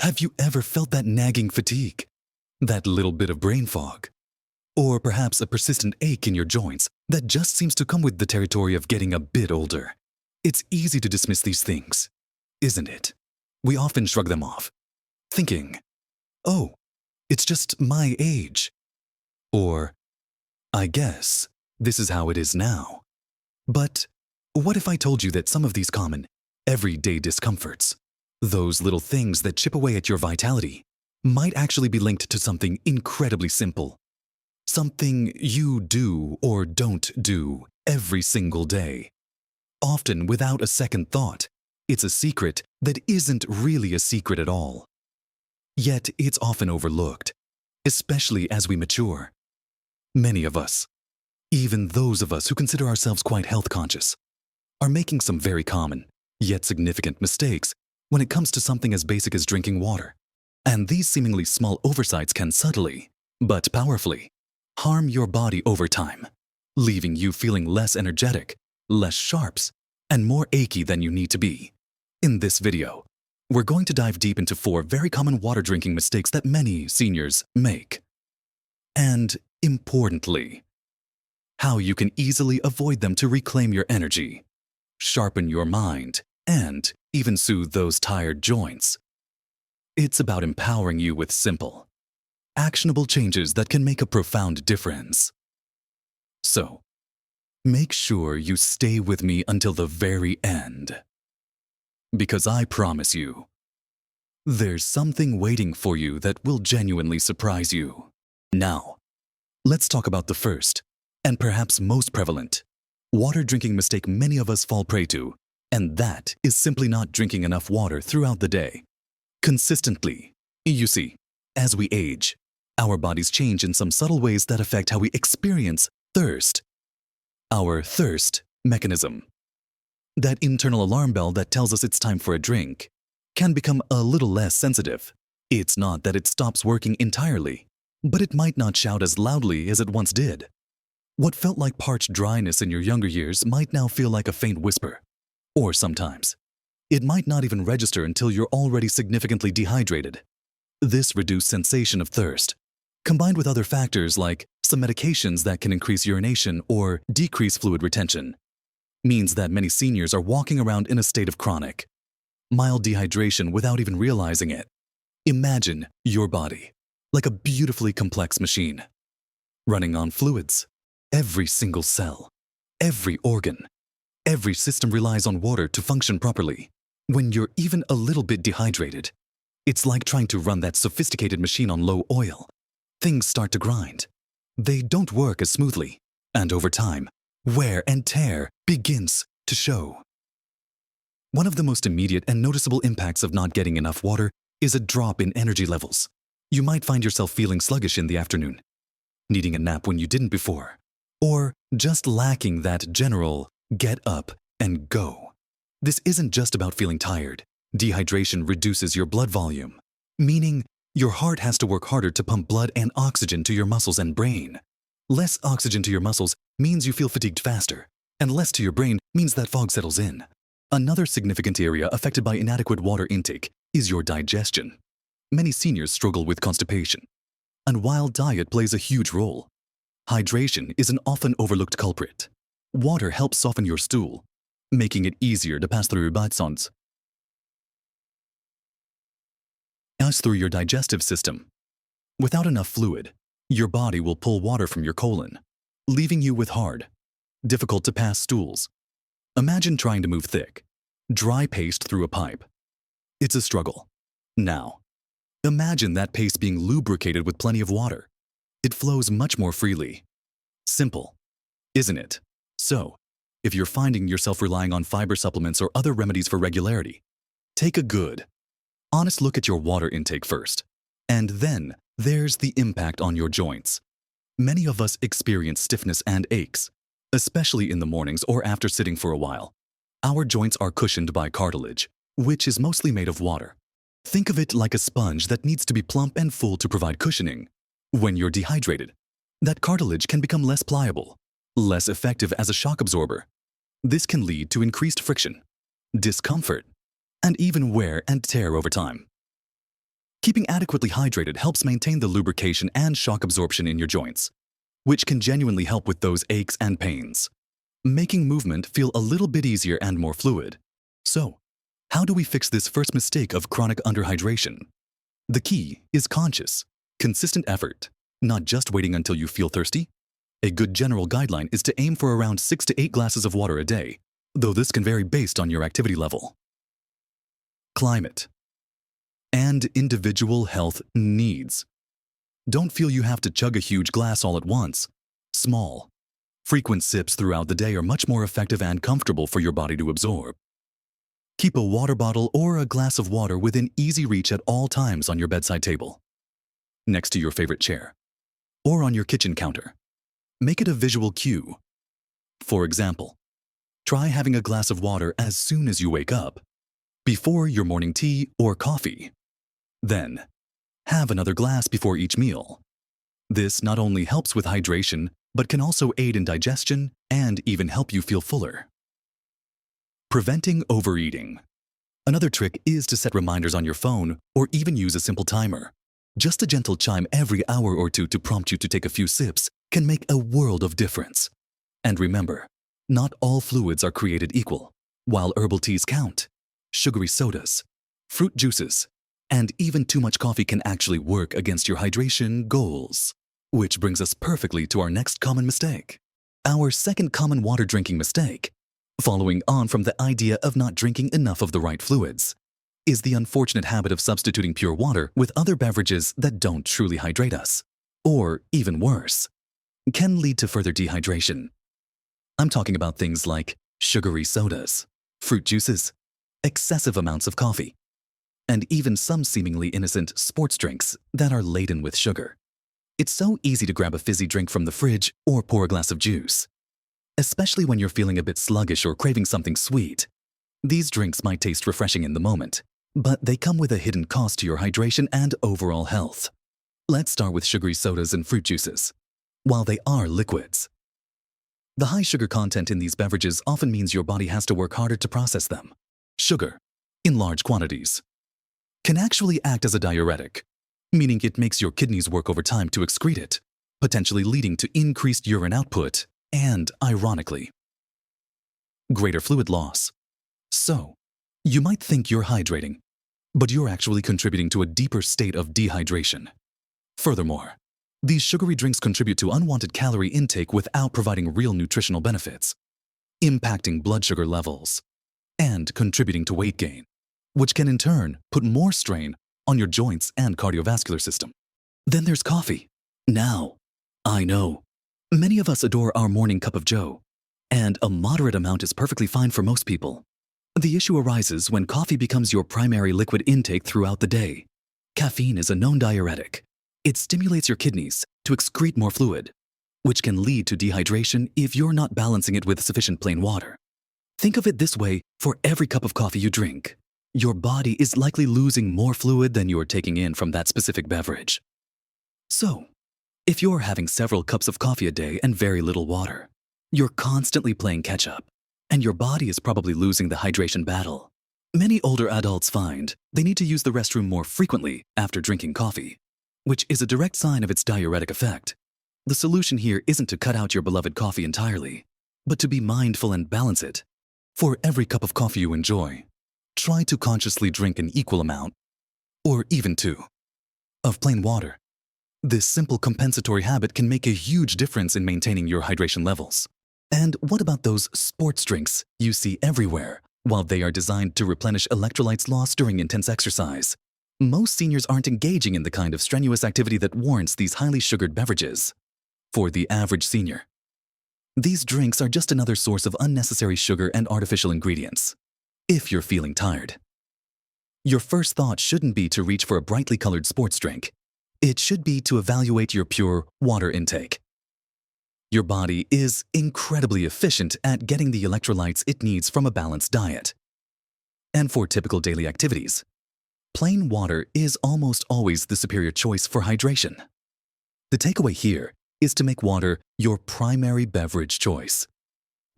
Have you ever felt that nagging fatigue? That little bit of brain fog? Or perhaps a persistent ache in your joints that just seems to come with the territory of getting a bit older? It's easy to dismiss these things, isn't it? We often shrug them off, thinking, oh, it's just my age. Or, I guess this is how it is now. But what if I told you that some of these common, everyday discomforts, those little things that chip away at your vitality, might actually be linked to something incredibly simple? Something you do or don't do every single day. Often without a second thought, it's a secret that isn't really a secret at all. Yet it's often overlooked, especially as we mature. Many of us, even those of us who consider ourselves quite health conscious, are making some very common, yet significant mistakes when it comes to something as basic as drinking water. And these seemingly small oversights can subtly, but powerfully, harm your body over time, leaving you feeling less energetic, less sharps, and more achy than you need to be. In this video, we're going to dive deep into 4 very common water drinking mistakes that many seniors make. And importantly, how you can easily avoid them to reclaim your energy, sharpen your mind, and even soothe those tired joints. It's about empowering you with simple, actionable changes that can make a profound difference. So, make sure you stay with me until the very end. Because I promise you, there's something waiting for you that will genuinely surprise you. Now, let's talk about the first, and perhaps most prevalent, water drinking mistake many of us fall prey to, and that is simply not drinking enough water throughout the day. Consistently. You see, as we age, our bodies change in some subtle ways that affect how we experience thirst. Our thirst mechanism, that internal alarm bell that tells us it's time for a drink, can become a little less sensitive. It's not that it stops working entirely, but it might not shout as loudly as it once did. What felt like parched dryness in your younger years might now feel like a faint whisper. Or sometimes, it might not even register until you're already significantly dehydrated. This reduced sensation of thirst, combined with other factors like some medications that can increase urination or decrease fluid retention, means that many seniors are walking around in a state of chronic, mild dehydration without even realizing it. Imagine your body like a beautifully complex machine, running on fluids. Every single cell, every organ, every system relies on water to function properly. When you're even a little bit dehydrated, it's like trying to run that sophisticated machine on low oil. Things start to grind. They don't work as smoothly, and over time, wear and tear begins to show. One of the most immediate and noticeable impacts of not getting enough water is a drop in energy levels. You might find yourself feeling sluggish in the afternoon, needing a nap when you didn't before, or just lacking that general get up and go. This isn't just about feeling tired. Dehydration reduces your blood volume, meaning your heart has to work harder to pump blood and oxygen to your muscles and brain. Less oxygen to your muscles means you feel fatigued faster, and less to your brain means that fog settles in. Another significant area affected by inadequate water intake is your digestion. Many seniors struggle with constipation, and while diet plays a huge role, hydration is an often overlooked culprit. Water helps soften your stool, making it easier to pass through your through your digestive system. Without enough fluid, your body will pull water from your colon, leaving you with hard, difficult to pass stools. Imagine trying to move thick, dry paste through a pipe. It's a struggle. Now, imagine that paste being lubricated with plenty of water. It flows much more freely. Simple, isn't it? So, if you're finding yourself relying on fiber supplements or other remedies for regularity, take a good, honest look at your water intake first. And then there's the impact on your joints. Many of us experience stiffness and aches, especially in the mornings or after sitting for a while. Our joints are cushioned by cartilage, which is mostly made of water. Think of it like a sponge that needs to be plump and full to provide cushioning. When you're dehydrated, that cartilage can become less pliable, less effective as a shock absorber. This can lead to increased friction, discomfort, and even wear and tear over time. Keeping adequately hydrated helps maintain the lubrication and shock absorption in your joints, which can genuinely help with those aches and pains, making movement feel a little bit easier and more fluid. So, how do we fix this first mistake of chronic underhydration? The key is conscious, consistent effort, not just waiting until you feel thirsty. A good general guideline is to aim for around 6 to 8 glasses of water a day, though this can vary based on your activity level. Climate and individual health needs. Don't feel you have to chug a huge glass all at once. Small, frequent sips throughout the day are much more effective and comfortable for your body to absorb. Keep a water bottle or a glass of water within easy reach at all times on your bedside table, next to your favorite chair, or on your kitchen counter. Make it a visual cue. For example, try having a glass of water as soon as you wake up, before your morning tea or coffee. Then, have another glass before each meal. This not only helps with hydration, but can also aid in digestion and even help you feel fuller. Preventing overeating. Another trick is to set reminders on your phone or even use a simple timer. Just a gentle chime every hour or two to prompt you to take a few sips can make a world of difference. And remember, not all fluids are created equal. While herbal teas count, sugary sodas, fruit juices, and even too much coffee can actually work against your hydration goals. Which brings us perfectly to our next common mistake. Our second common water drinking mistake, following on from the idea of not drinking enough of the right fluids, is the unfortunate habit of substituting pure water with other beverages that don't truly hydrate us, or even worse, can lead to further dehydration. I'm talking about things like sugary sodas, fruit juices, excessive amounts of coffee, and even some seemingly innocent sports drinks that are laden with sugar. It's so easy to grab a fizzy drink from the fridge or pour a glass of juice, especially when you're feeling a bit sluggish or craving something sweet. These drinks might taste refreshing in the moment, but they come with a hidden cost to your hydration and overall health. Let's start with sugary sodas and fruit juices. While they are liquids, the high sugar content in these beverages often means your body has to work harder to process them. Sugar, in large quantities, can actually act as a diuretic, meaning it makes your kidneys work overtime to excrete it, potentially leading to increased urine output and, ironically, greater fluid loss. So, you might think you're hydrating, but you're actually contributing to a deeper state of dehydration. Furthermore, these sugary drinks contribute to unwanted calorie intake without providing real nutritional benefits, impacting blood sugar levels and contributing to weight gain, which can in turn put more strain on your joints and cardiovascular system. Then there's coffee. Now, I know, many of us adore our morning cup of joe, and a moderate amount is perfectly fine for most people. The issue arises when coffee becomes your primary liquid intake throughout the day. Caffeine is a known diuretic. It stimulates your kidneys to excrete more fluid, which can lead to dehydration if you're not balancing it with sufficient plain water. Think of it this way: for every cup of coffee you drink, your body is likely losing more fluid than you're taking in from that specific beverage. So, if you're having several cups of coffee a day and very little water, you're constantly playing catch-up, and your body is probably losing the hydration battle. Many older adults find they need to use the restroom more frequently after drinking coffee, which is a direct sign of its diuretic effect. The solution here isn't to cut out your beloved coffee entirely, but to be mindful and balance it. For every cup of coffee you enjoy, try to consciously drink an equal amount, or even two, of plain water. This simple compensatory habit can make a huge difference in maintaining your hydration levels. And what about those sports drinks you see everywhere? While they are designed to replenish electrolytes lost during intense exercise, most seniors aren't engaging in the kind of strenuous activity that warrants these highly sugared beverages. For the average senior, these drinks are just another source of unnecessary sugar and artificial ingredients. If you're feeling tired, your first thought shouldn't be to reach for a brightly colored sports drink. It should be to evaluate your pure water intake. Your body is incredibly efficient at getting the electrolytes it needs from a balanced diet. And for typical daily activities, plain water is almost always the superior choice for hydration. The takeaway here is to make water your primary beverage choice.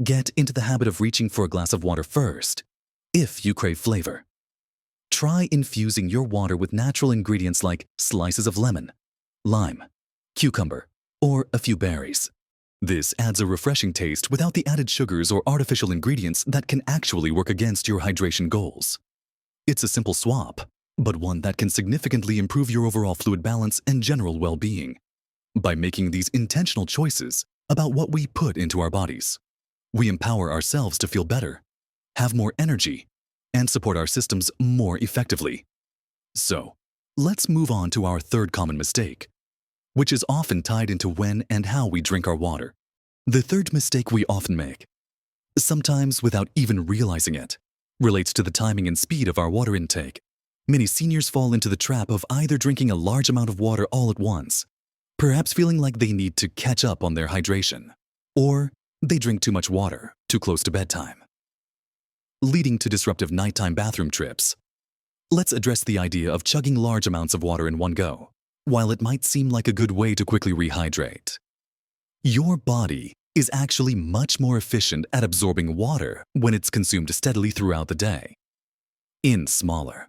Get into the habit of reaching for a glass of water first, if you crave flavor. Try infusing your water with natural ingredients like slices of lemon, lime, cucumber, or a few berries. This adds a refreshing taste without the added sugars or artificial ingredients that can actually work against your hydration goals. It's a simple swap, but one that can significantly improve your overall fluid balance and general well-being. By making these intentional choices about what we put into our bodies, we empower ourselves to feel better, have more energy, and support our systems more effectively. So, let's move on to our third common mistake, which is often tied into when and how we drink our water. The third mistake we often make, sometimes without even realizing it, relates to the timing and speed of our water intake. Many seniors fall into the trap of either drinking a large amount of water all at once, perhaps feeling like they need to catch up on their hydration, or they drink too much water too close to bedtime, leading to disruptive nighttime bathroom trips. Let's address the idea of chugging large amounts of water in one go. While it might seem like a good way to quickly rehydrate, your body is actually much more efficient at absorbing water when it's consumed steadily throughout the day, in smaller,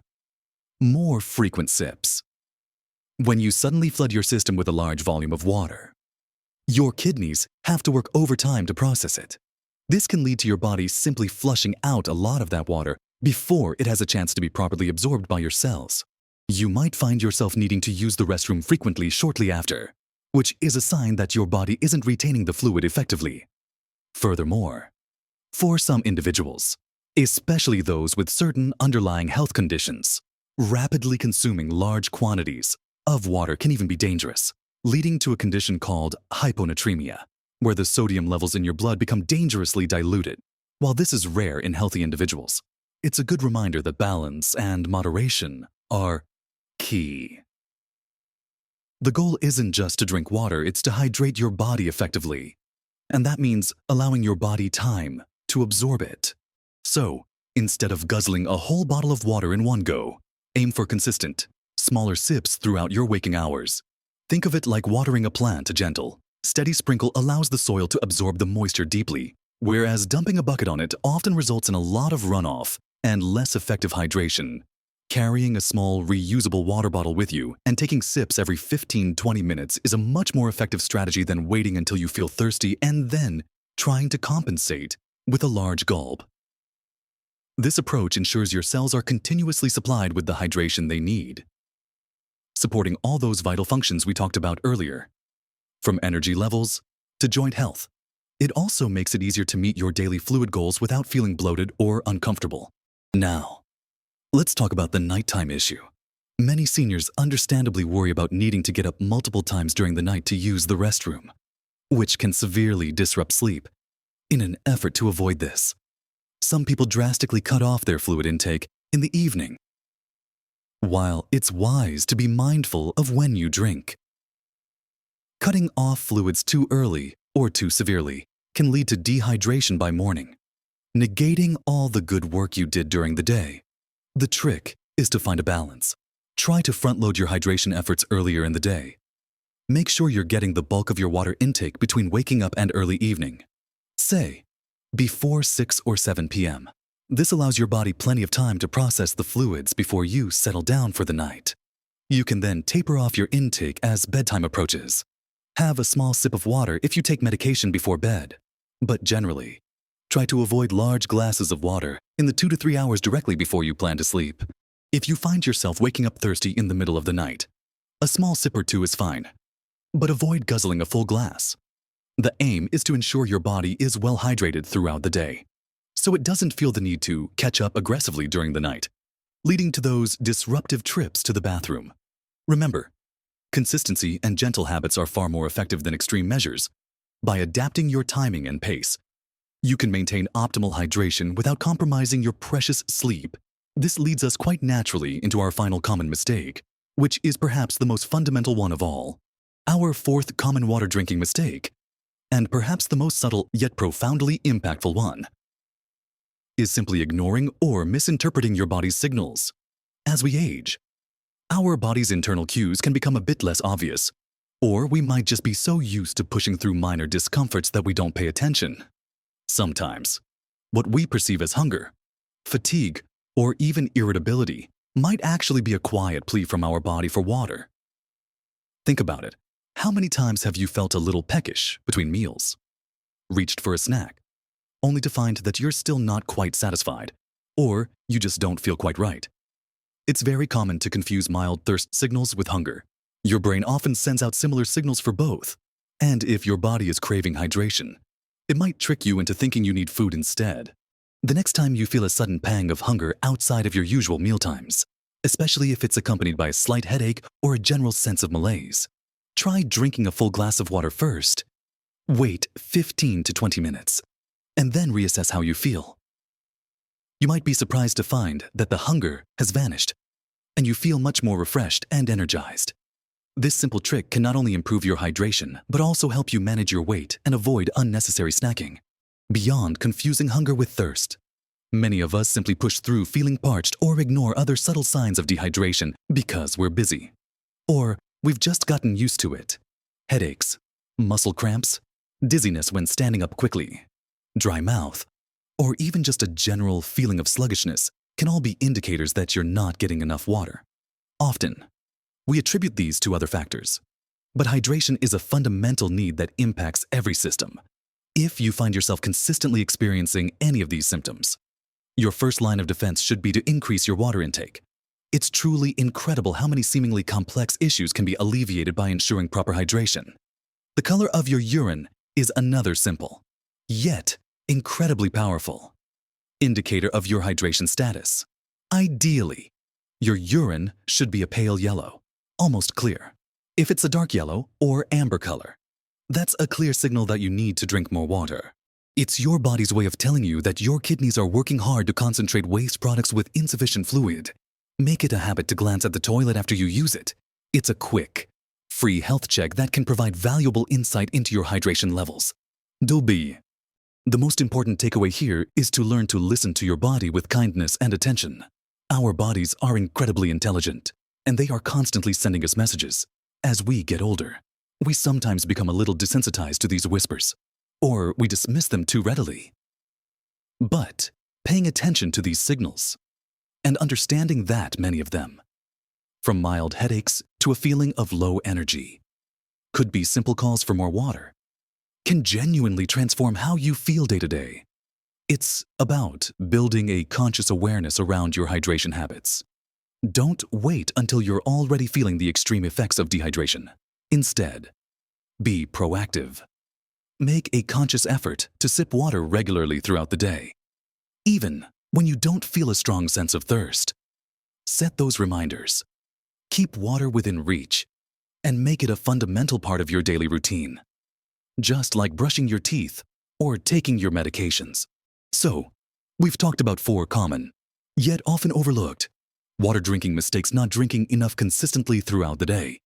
more frequent sips. When you suddenly flood your system with a large volume of water, your kidneys have to work overtime to process it. This can lead to your body simply flushing out a lot of that water before it has a chance to be properly absorbed by your cells. You might find yourself needing to use the restroom frequently shortly after, which is a sign that your body isn't retaining the fluid effectively. Furthermore, for some individuals, especially those with certain underlying health conditions, rapidly consuming large quantities of water can even be dangerous, leading to a condition called hyponatremia, where the sodium levels in your blood become dangerously diluted. While this is rare in healthy individuals, it's a good reminder that balance and moderation are key. The goal isn't just to drink water, it's to hydrate your body effectively. And that means allowing your body time to absorb it. So, instead of guzzling a whole bottle of water in one go, aim for consistent, smaller sips throughout your waking hours. Think of it like watering a plant. A gentle, steady sprinkle allows the soil to absorb the moisture deeply, whereas dumping a bucket on it often results in a lot of runoff and less effective hydration. Carrying a small, reusable water bottle with you and taking sips every 15-20 minutes is a much more effective strategy than waiting until you feel thirsty and then trying to compensate with a large gulp. This approach ensures your cells are continuously supplied with the hydration they need, supporting all those vital functions we talked about earlier, from energy levels to joint health. It also makes it easier to meet your daily fluid goals without feeling bloated or uncomfortable. Now, let's talk about the nighttime issue. Many seniors understandably worry about needing to get up multiple times during the night to use the restroom, which can severely disrupt sleep. In an effort to avoid this, some people drastically cut off their fluid intake in the evening. While it's wise to be mindful of when you drink, cutting off fluids too early or too severely can lead to dehydration by morning, negating all the good work you did during the day. The trick is to find a balance. Try to front-load your hydration efforts earlier in the day. Make sure you're getting the bulk of your water intake between waking up and early evening. Say, before 6 or 7 p.m. This allows your body plenty of time to process the fluids before you settle down for the night. You can then taper off your intake as bedtime approaches. Have a small sip of water if you take medication before bed. But generally, try to avoid large glasses of water in the 2 to 3 hours directly before you plan to sleep. If you find yourself waking up thirsty in the middle of the night, a small sip or two is fine, but avoid guzzling a full glass. The aim is to ensure your body is well hydrated throughout the day, so it doesn't feel the need to catch up aggressively during the night, leading to those disruptive trips to the bathroom. Remember, consistency and gentle habits are far more effective than extreme measures. By adapting your timing and pace, you can maintain optimal hydration without compromising your precious sleep. This leads us quite naturally into our final common mistake, which is perhaps the most fundamental one of all. Our fourth common water drinking mistake, and perhaps the most subtle yet profoundly impactful one, is simply ignoring or misinterpreting your body's signals. As we age, our body's internal cues can become a bit less obvious, or we might just be so used to pushing through minor discomforts that we don't pay attention. Sometimes, what we perceive as hunger, fatigue, or even irritability might actually be a quiet plea from our body for water. Think about it. How many times have you felt a little peckish between meals? Reached for a snack, only to find that you're still not quite satisfied, or you just don't feel quite right? It's very common to confuse mild thirst signals with hunger. Your brain often sends out similar signals for both. And if your body is craving hydration, it might trick you into thinking you need food instead. The next time you feel a sudden pang of hunger outside of your usual mealtimes, especially if it's accompanied by a slight headache or a general sense of malaise, try drinking a full glass of water first. Wait 15 to 20 minutes, and then reassess how you feel. You might be surprised to find that the hunger has vanished, and you feel much more refreshed and energized. This simple trick can not only improve your hydration, but also help you manage your weight and avoid unnecessary snacking. Beyond confusing hunger with thirst, many of us simply push through feeling parched or ignore other subtle signs of dehydration because we're busy. Or we've just gotten used to it. Headaches, muscle cramps, dizziness when standing up quickly, dry mouth, or even just a general feeling of sluggishness can all be indicators that you're not getting enough water. Often, we attribute these to other factors, but hydration is a fundamental need that impacts every system. If you find yourself consistently experiencing any of these symptoms, your first line of defense should be to increase your water intake. It's truly incredible how many seemingly complex issues can be alleviated by ensuring proper hydration. The color of your urine is another simple, yet incredibly powerful indicator of your hydration status. Ideally, your urine should be a pale yellow, almost clear. If it's a dark yellow or amber color, that's a clear signal that you need to drink more water. It's your body's way of telling you that your kidneys are working hard to concentrate waste products with insufficient fluid. Make it a habit to glance at the toilet after you use it. It's a quick, free health check that can provide valuable insight into your hydration levels. Do be. The most important takeaway here is to learn to listen to your body with kindness and attention. Our bodies are incredibly intelligent, and they are constantly sending us messages. As we get older, we sometimes become a little desensitized to these whispers, or we dismiss them too readily. But paying attention to these signals and understanding that many of them, from mild headaches to a feeling of low energy, could be simple calls for more water, can genuinely transform how you feel day to day. It's about building a conscious awareness around your hydration habits. Don't wait until you're already feeling the extreme effects of dehydration. Instead, be proactive. Make a conscious effort to sip water regularly throughout the day, even when you don't feel a strong sense of thirst. Set those reminders. Keep water within reach and make it a fundamental part of your daily routine, just like brushing your teeth or taking your medications. So, we've talked about 4 common, yet often overlooked, water drinking mistakes: not drinking enough consistently throughout the day,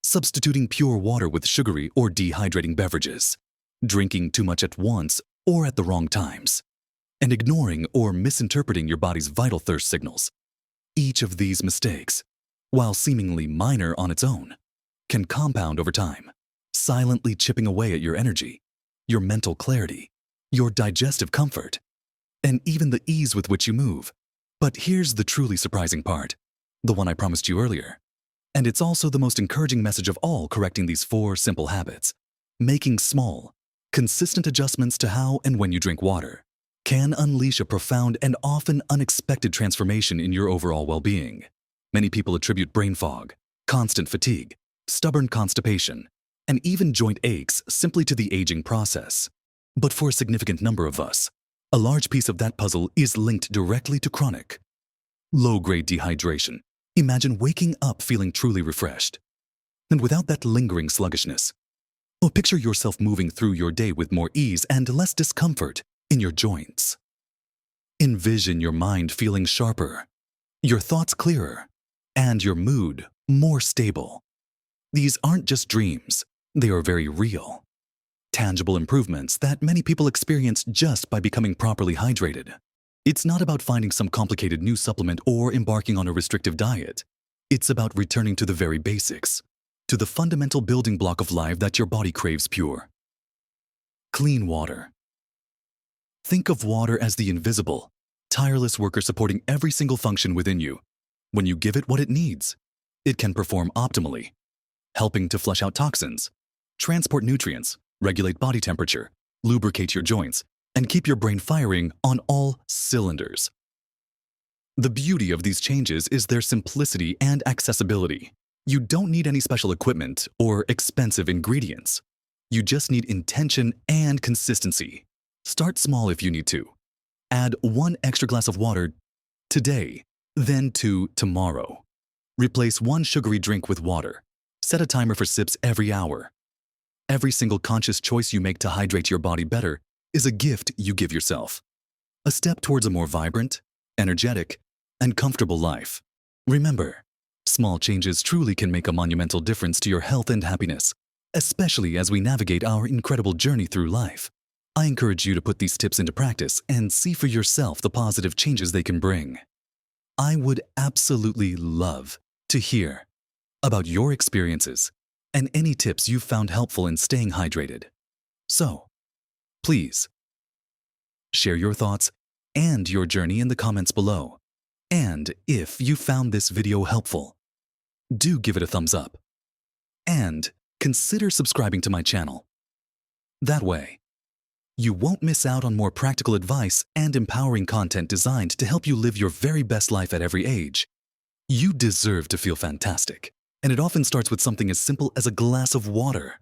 substituting pure water with sugary or dehydrating beverages, drinking too much at once or at the wrong times, and ignoring or misinterpreting your body's vital thirst signals. Each of these mistakes, while seemingly minor on its own, can compound over time, silently chipping away at your energy, your mental clarity, your digestive comfort, and even the ease with which you move. But here's the truly surprising part, the one I promised you earlier. And it's also the most encouraging message of all correcting these 4 simple habits. Making small, consistent adjustments to how and when you drink water can unleash a profound and often unexpected transformation in your overall well-being. Many people attribute brain fog, constant fatigue, stubborn constipation, and even joint aches simply to the aging process. But for a significant number of us, a large piece of that puzzle is linked directly to chronic, low-grade dehydration. Imagine waking up feeling truly refreshed, and without that lingering sluggishness. Or picture yourself moving through your day with more ease and less discomfort in your joints. Envision your mind feeling sharper, your thoughts clearer, and your mood more stable. These aren't just dreams, they are very real, tangible improvements that many people experience just by becoming properly hydrated. It's not about finding some complicated new supplement or embarking on a restrictive diet. It's about returning to the very basics, to the fundamental building block of life that your body craves: pure, clean water. Think of water as the invisible, tireless worker supporting every single function within you. When you give it what it needs, it can perform optimally, helping to flush out toxins, transport nutrients, regulate body temperature, lubricate your joints, and keep your brain firing on all cylinders. The beauty of these changes is their simplicity and accessibility. You don't need any special equipment or expensive ingredients. You just need intention and consistency. Start small if you need to. Add 1 extra glass of water today, then 2 tomorrow. Replace 1 sugary drink with water. Set a timer for sips every hour. Every single conscious choice you make to hydrate your body better is a gift you give yourself. A step towards a more vibrant, energetic, and comfortable life. Remember, small changes truly can make a monumental difference to your health and happiness, especially as we navigate our incredible journey through life. I encourage you to put these tips into practice and see for yourself the positive changes they can bring. I would absolutely love to hear about your experiences and any tips you've found helpful in staying hydrated. So, please, share your thoughts and your journey in the comments below. And if you found this video helpful, do give it a thumbs up. And consider subscribing to my channel. That way, you won't miss out on more practical advice and empowering content designed to help you live your very best life at every age. You deserve to feel fantastic, and it often starts with something as simple as a glass of water.